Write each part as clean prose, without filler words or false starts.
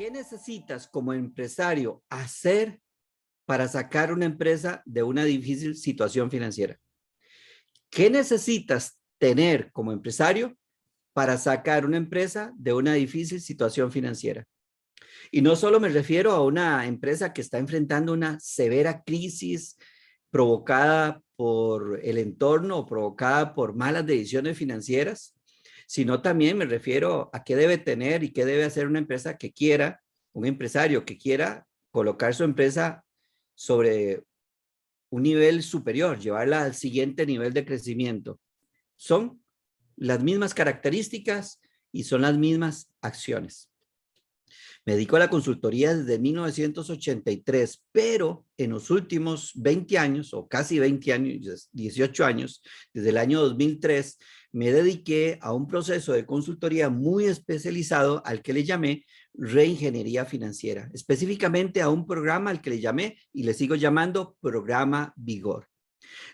¿Qué necesitas como empresario hacer para sacar una empresa de una difícil situación financiera? ¿Qué necesitas tener como empresario para sacar una empresa de una difícil situación financiera? Y no solo me refiero a una empresa que está enfrentando una severa crisis provocada por el entorno o provocada por malas decisiones financieras, sino también me refiero a qué debe tener y qué debe hacer una empresa que quiera, un empresario que quiera colocar su empresa sobre un nivel superior, llevarla al siguiente nivel de crecimiento. Son las mismas características y son las mismas acciones. Me dedico a la consultoría desde 1983, pero en los últimos 20 años, o casi 20 años, 18 años, desde el año 2003, me dediqué a un proceso de consultoría muy especializado al que le llamé reingeniería financiera, específicamente a un programa al que le llamé y le sigo llamando Programa Vigor.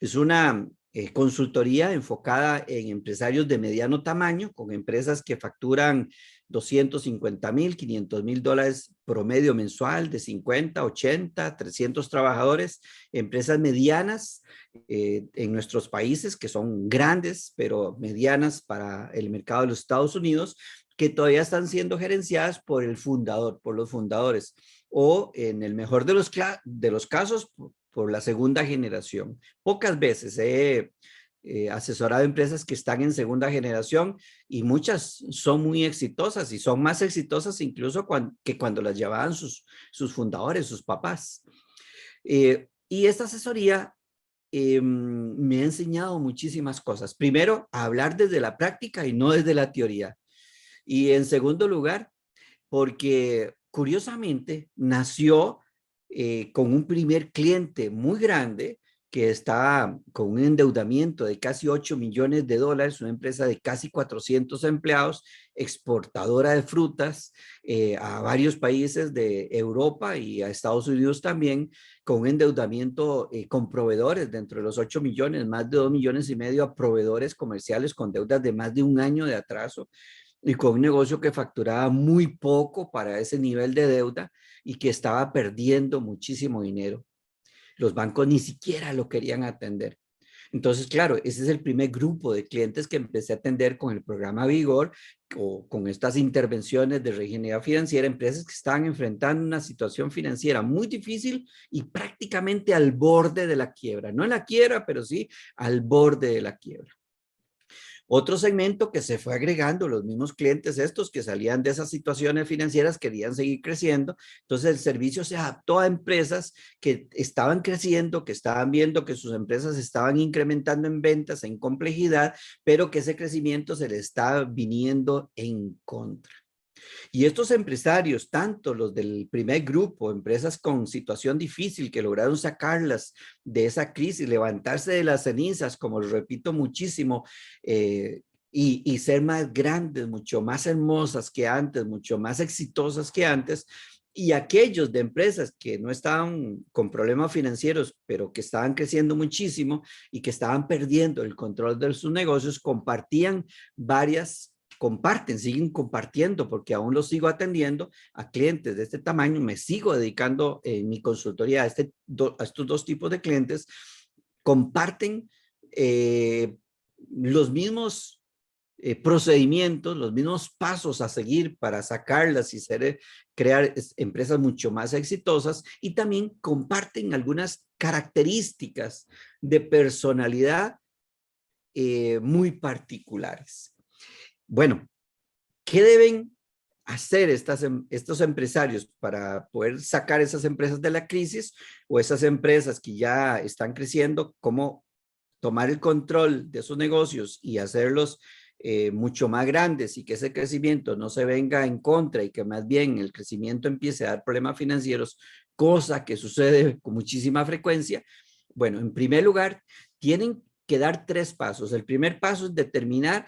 Es una consultoría enfocada en empresarios de mediano tamaño, con empresas que facturan 250,000, 500,000 dólares promedio mensual, de 50, 80, 300 trabajadores, empresas medianas en nuestros países que son grandes, pero medianas para el mercado de los Estados Unidos, que todavía están siendo gerenciadas por el fundador, por los fundadores, o en el mejor de los casos, por la segunda generación. Pocas veces he asesorado empresas que están en segunda generación y muchas son muy exitosas y son más exitosas incluso que cuando las llevaban sus fundadores, sus papás. Y esta asesoría me ha enseñado muchísimas cosas. Primero, a hablar desde la práctica y no desde la teoría. Y en segundo lugar, porque curiosamente nació con un primer cliente muy grande que está con un endeudamiento de casi 8 millones de dólares, una empresa de casi 400 empleados, exportadora de frutas a varios países de Europa y a Estados Unidos también, con un endeudamiento con proveedores dentro de los 8 millones, más de 2 millones y medio a proveedores comerciales con deudas de más de un año de atraso y con un negocio que facturaba muy poco para ese nivel de deuda y que estaba perdiendo muchísimo dinero. Los bancos ni siquiera lo querían atender. Entonces, claro, ese es el primer grupo de clientes que empecé a atender con el programa Vigor o con estas intervenciones de reingeniería financiera, empresas que estaban enfrentando una situación financiera muy difícil y prácticamente al borde de la quiebra. No en la quiebra, pero sí al borde de la quiebra. Otro segmento que se fue agregando, los mismos clientes estos que salían de esas situaciones financieras querían seguir creciendo. Entonces el servicio se adaptó a empresas que estaban creciendo, que estaban viendo que sus empresas estaban incrementando en ventas, en complejidad, pero que ese crecimiento se les estaba viniendo en contra. Y estos empresarios, tanto los del primer grupo, empresas con situación difícil que lograron sacarlas de esa crisis, levantarse de las cenizas, como lo repito muchísimo, y ser más grandes, mucho más hermosas que antes, mucho más exitosas que antes, y aquellos de empresas que no estaban con problemas financieros, pero que estaban creciendo muchísimo y que estaban perdiendo el control de sus negocios, siguen compartiendo, porque aún los sigo atendiendo a clientes de este tamaño, me sigo dedicando en mi consultoría a estos dos tipos de clientes, comparten los mismos procedimientos, los mismos pasos a seguir para sacarlas y crear empresas mucho más exitosas, y también comparten algunas características de personalidad muy particulares. Bueno, ¿qué deben hacer estos empresarios para poder sacar esas empresas de la crisis o esas empresas que ya están creciendo? ¿Cómo tomar el control de esos negocios y hacerlos mucho más grandes y que ese crecimiento no se venga en contra y que más bien el crecimiento empiece a dar problemas financieros, cosa que sucede con muchísima frecuencia? Bueno, en primer lugar, tienen que dar 3 pasos. El primer paso es determinar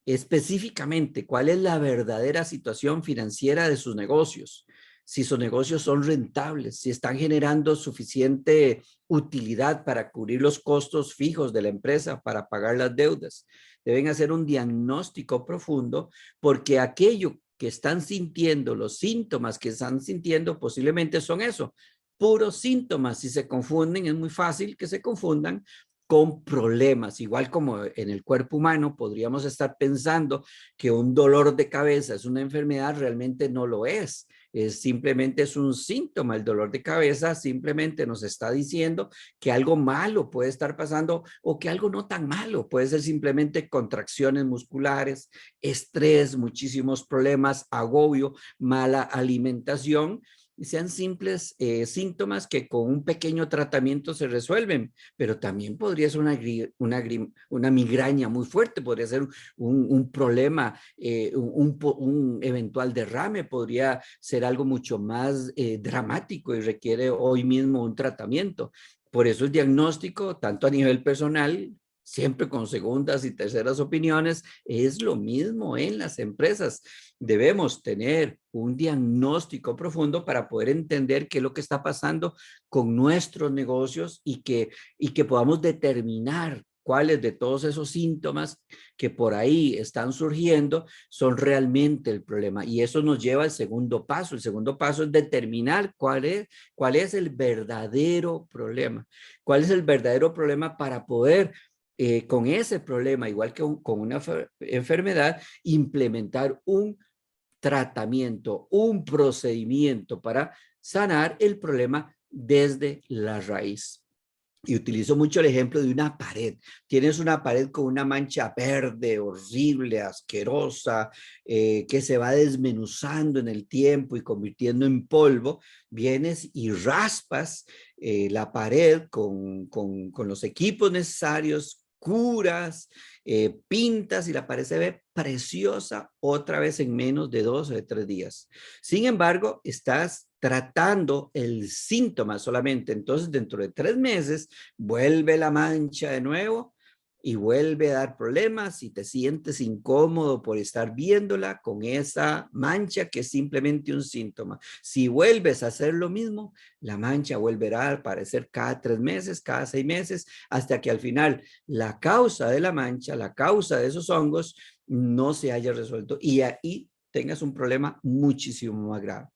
específicamente cuál es la verdadera situación financiera de sus negocios, si sus negocios son rentables, si están generando suficiente utilidad para cubrir los costos fijos de la empresa, para pagar las deudas. Deben hacer un diagnóstico profundo, porque aquello que están sintiendo, los síntomas que están sintiendo posiblemente son eso, puros síntomas. Si se confunden, es muy fácil que se confundan con problemas. Igual como en el cuerpo humano podríamos estar pensando que un dolor de cabeza es una enfermedad, realmente no lo es. Simplemente es un síntoma. El dolor de cabeza simplemente nos está diciendo que algo malo puede estar pasando o que algo no tan malo. Puede ser simplemente contracciones musculares, estrés, muchísimos problemas, agobio, mala alimentación. Sean simples síntomas que con un pequeño tratamiento se resuelven, pero también podría ser una migraña muy fuerte, podría ser un problema, un eventual derrame, podría ser algo mucho más dramático y requiere hoy mismo un tratamiento. Por eso el diagnóstico, tanto a nivel personal, siempre con segundas y terceras opiniones, es lo mismo en las empresas. Debemos tener un diagnóstico profundo para poder entender qué es lo que está pasando con nuestros negocios y que podamos determinar cuáles de todos esos síntomas que por ahí están surgiendo son realmente el problema. Y eso nos lleva al segundo paso. El segundo paso es determinar cuál es el verdadero problema. ¿Cuál es el verdadero problema para poder con ese problema, igual que con una enfermedad, implementar un tratamiento, un procedimiento para sanar el problema desde la raíz? Y utilizo mucho el ejemplo de una pared. Tienes una pared con una mancha verde, horrible, asquerosa, que se va desmenuzando en el tiempo y convirtiendo en polvo. Vienes y raspas la pared con los equipos necesarios, curas, pintas y la pared se ve preciosa otra vez en menos de 2 o de 3 días. Sin embargo, estás tratando el síntoma solamente. Entonces, dentro de 3 meses, vuelve la mancha de nuevo y vuelve a dar problemas y te sientes incómodo por estar viéndola con esa mancha que es simplemente un síntoma. Si vuelves a hacer lo mismo, la mancha volverá a aparecer cada 3 meses, cada 6 meses, hasta que al final la causa de la mancha, la causa de esos hongos, no se haya resuelto y ahí tengas un problema muchísimo más grave.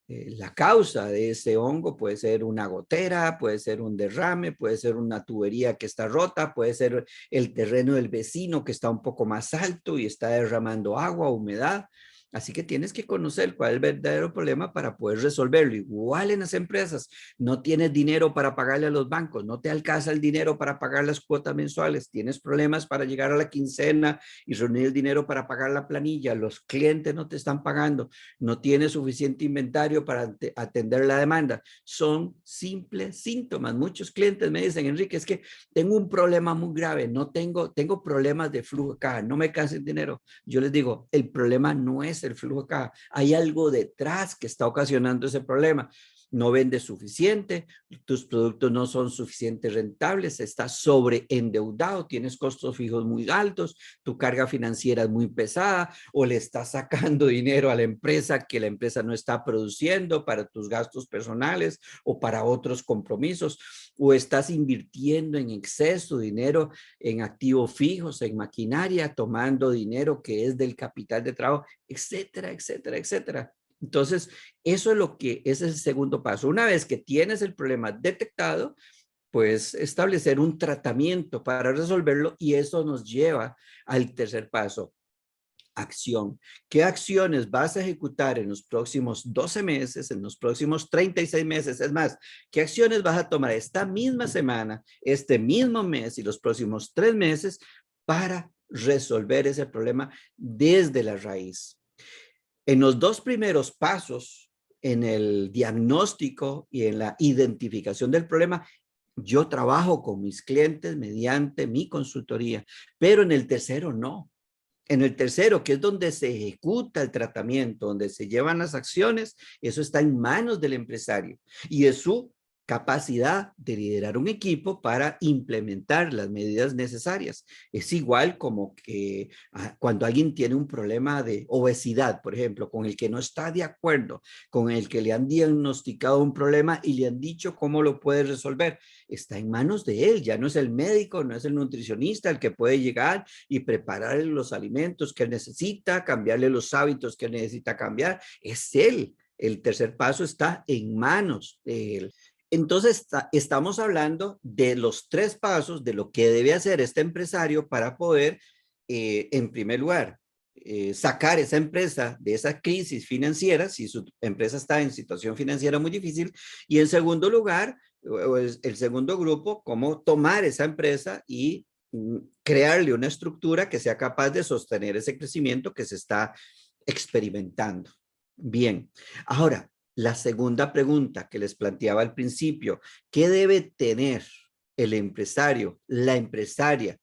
La causa de ese hongo puede ser una gotera, puede ser un derrame, puede ser una tubería que está rota, puede ser el terreno del vecino que está un poco más alto y está derramando agua, humedad. Así que tienes que conocer cuál es el verdadero problema para poder resolverlo. Igual en las empresas, no tienes dinero para pagarle a los bancos, no te alcanza el dinero para pagar las cuotas mensuales, tienes problemas para llegar a la quincena y reunir el dinero para pagar la planilla, los clientes no te están pagando, no tienes suficiente inventario para atender la demanda. Son simples síntomas. Muchos clientes me dicen, Enrique, es que tengo un problema muy grave, tengo problemas de flujo de caja, no me alcanza el dinero. Yo les digo, el problema no es el flujo de caja, hay algo detrás que está ocasionando ese problema. No vendes suficiente, tus productos no son suficientemente rentables, estás sobreendeudado, tienes costos fijos muy altos, tu carga financiera es muy pesada o le estás sacando dinero a la empresa que la empresa no está produciendo para tus gastos personales o para otros compromisos, o estás invirtiendo en exceso dinero en activos fijos, en maquinaria, tomando dinero que es del capital de trabajo, etcétera, etcétera, etcétera. Entonces, eso es lo que es el segundo paso. Una vez que tienes el problema detectado, pues establecer un tratamiento para resolverlo y eso nos lleva al tercer paso, acción. ¿Qué acciones vas a ejecutar en los próximos 12 meses, en los próximos 36 meses? Es más, ¿qué acciones vas a tomar esta misma semana, este mismo mes y los próximos 3 meses para resolver ese problema desde la raíz? En los 2 primeros pasos, en el diagnóstico y en la identificación del problema, yo trabajo con mis clientes mediante mi consultoría, pero en el tercero no. En el tercero, que es donde se ejecuta el tratamiento, donde se llevan las acciones, eso está en manos del empresario y de su capacidad de liderar un equipo para implementar las medidas necesarias. Es igual como que cuando alguien tiene un problema de obesidad, por ejemplo, con el que no está de acuerdo, con el que le han diagnosticado un problema y le han dicho cómo lo puede resolver, está en manos de él, ya no es el médico, no es el nutricionista el que puede llegar y prepararle los alimentos que necesita, cambiarle los hábitos que necesita cambiar, es él. El tercer paso está en manos de él. Entonces, estamos hablando de los 3 pasos de lo que debe hacer este empresario para poder, en primer lugar, sacar esa empresa de esa crisis financiera, si su empresa está en situación financiera muy difícil, y en segundo lugar, el segundo grupo, cómo tomar esa empresa y crearle una estructura que sea capaz de sostener ese crecimiento que se está experimentando. Bien, ahora, la segunda pregunta que les planteaba al principio, ¿qué debe tener el empresario, la empresaria,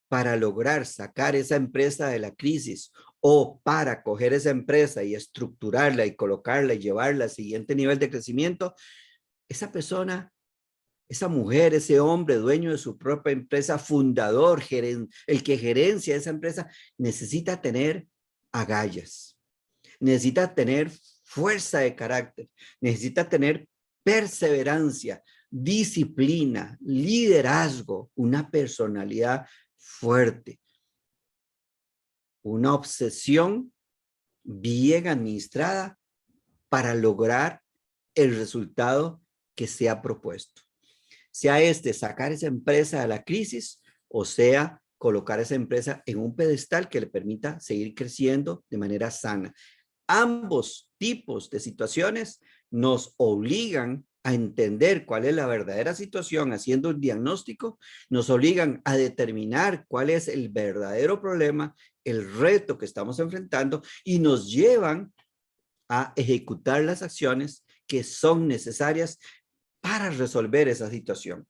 para lograr sacar esa empresa de la crisis o para coger esa empresa y estructurarla y colocarla y llevarla al siguiente nivel de crecimiento? Esa persona, esa mujer, ese hombre, dueño de su propia empresa, fundador, el que gerencia esa empresa, necesita tener agallas, necesita tener fuerza de carácter, necesita tener perseverancia, disciplina, liderazgo, una personalidad fuerte, una obsesión bien administrada para lograr el resultado que se ha propuesto. Sea sacar esa empresa de la crisis o sea colocar esa empresa en un pedestal que le permita seguir creciendo de manera sana. Ambos tipos de situaciones nos obligan a entender cuál es la verdadera situación haciendo un diagnóstico, nos obligan a determinar cuál es el verdadero problema, el reto que estamos enfrentando y nos llevan a ejecutar las acciones que son necesarias para resolver esa situación.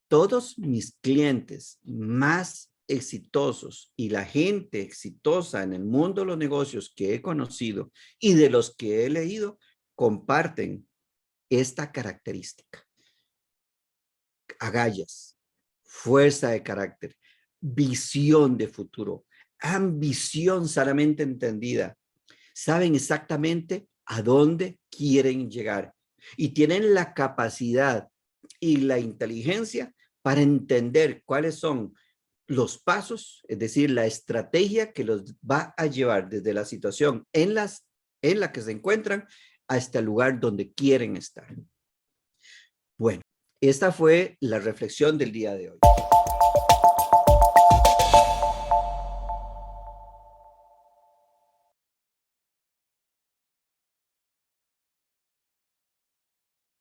Todos mis clientes más exitosos y la gente exitosa en el mundo de los negocios que he conocido y de los que he leído comparten esta característica. Agallas, fuerza de carácter, visión de futuro, ambición sanamente entendida. Saben exactamente a dónde quieren llegar y tienen la capacidad y la inteligencia para entender cuáles son los pasos, es decir, la estrategia que los va a llevar desde la situación en la que se encuentran hasta el lugar donde quieren estar. Bueno, esta fue la reflexión del día de hoy.